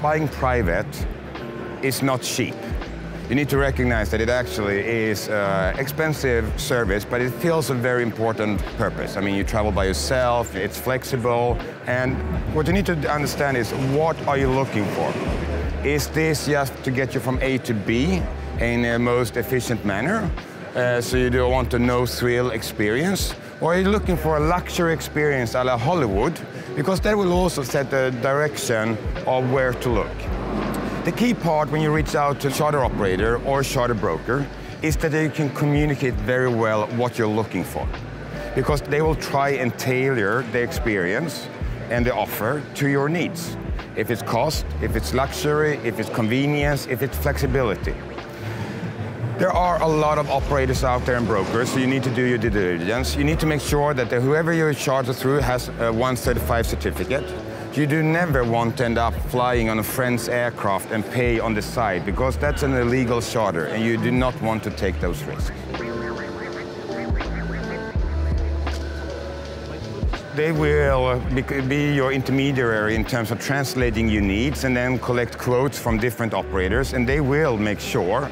flying private is not cheap. You need to recognize that it actually is an expensive service, but it fills a very important purpose. I mean, you travel by yourself, it's flexible, and what you need to understand is, what are you looking for? Is this just to get you from A to B in the most efficient manner? So you don't want a no-thrill experience? Or are you looking for a luxury experience a la Hollywood? Because that will also set the direction of where to look. The key part when you reach out to a charter operator or charter broker is that you can communicate very well what you're looking for. Because they will try and tailor the experience and the offer to your needs. If it's cost, if it's luxury, if it's convenience, if it's flexibility. There are a lot of operators out there and brokers, so you need to do your due diligence. You need to make sure that whoever you charter through has a 135 certificate. You do never want to end up flying on a friend's aircraft and pay on the side, because that's an illegal charter and you do not want to take those risks. They will be your intermediary in terms of translating your needs and then collect quotes from different operators, and they will make sure,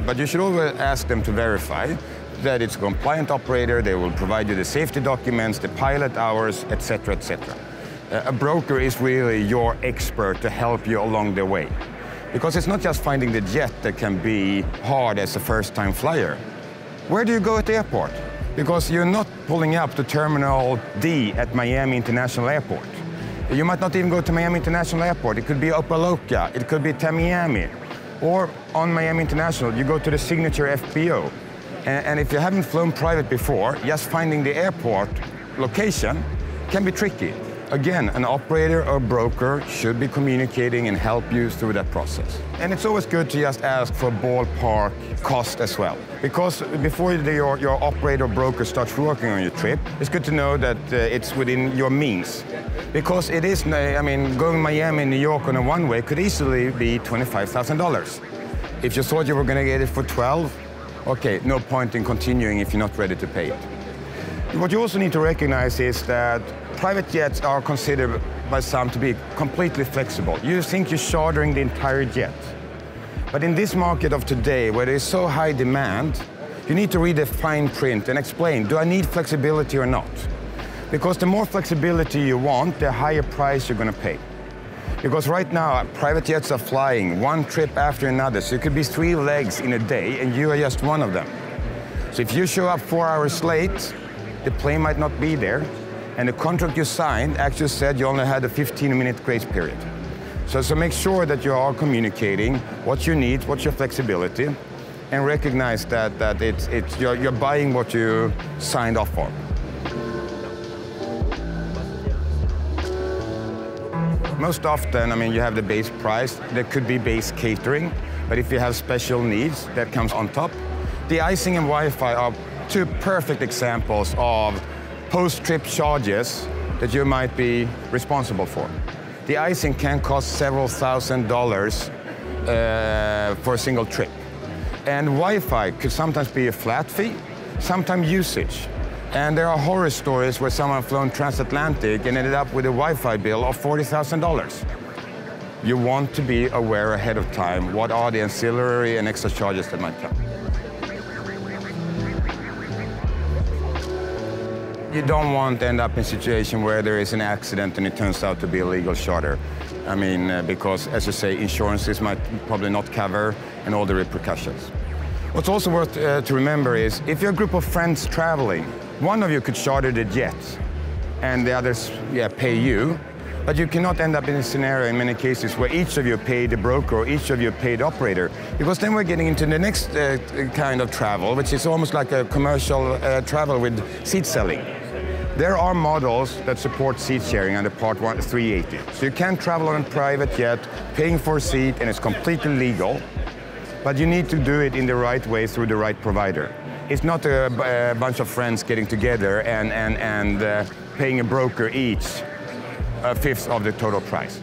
but you should always ask them to verify that it's a compliant operator. They will provide you the safety documents, the pilot hours, etc., etc. A broker is really your expert to help you along the way. Because it's not just finding the jet that can be hard as a first-time flyer. Where do you go at the airport? Because you're not pulling up to Terminal D at Miami International Airport. You might not even go to Miami International Airport. It could be Opa-locka, it could be Tamiami. Or on Miami International, you go to the signature FBO. And if you haven't flown private before, just finding the airport location can be tricky. Again, an operator or broker should be communicating and help you through that process. And it's always good to just ask for ballpark cost as well. Because before your operator or broker starts working on your trip, it's good to know that it's within your means. Because it is, I mean, going Miami and New York on a one-way could easily be $25,000. If you thought you were going to get it for 12, okay, no point in continuing if you're not ready to pay it. What you also need to recognize is that private jets are considered by some to be completely flexible. You think you're chartering the entire jet. But in this market of today, where there is so high demand, you need to read the fine print and explain, do I need flexibility or not? Because the more flexibility you want, the higher price you're going to pay. Because right now, private jets are flying one trip after another, so it could be 3 legs in a day, and you are just one of them. So if you show up 4 hours late, the plane might not be there, and the contract you signed actually said you only had a 15-minute grace period. So make sure that you are communicating what you need, what's your flexibility, and recognize that you're buying what you signed off for. Most often, I mean, you have the base price. There could be base catering, but if you have special needs, that comes on top. The icing and Wi-Fi are 2 perfect examples of post-trip charges that you might be responsible for. The icing can cost several $1,000s for a single trip. And Wi-Fi could sometimes be a flat fee, sometimes usage. And there are horror stories where someone flown transatlantic and ended up with a Wi-Fi bill of $40,000. You want to be aware ahead of time what are the ancillary and extra charges that might come. You don't want to end up in a situation where there is an accident and it turns out to be a legal charter. I mean, because, as you say, insurances might probably not cover and all the repercussions. What's also worth to remember is, if you're a group of friends traveling, one of you could charter the jet and the others pay you, but you cannot end up in a scenario in many cases where each of you pay the broker or each of you pay the operator, because then we're getting into the next kind of travel, which is almost like a commercial travel with seat selling. There are models that support seat sharing under Part 380. So you can travel on a private jet, paying for a seat, and it's completely legal, but you need to do it in the right way through the right provider. It's not a bunch of friends getting together and paying a broker each 1/5 of the total price.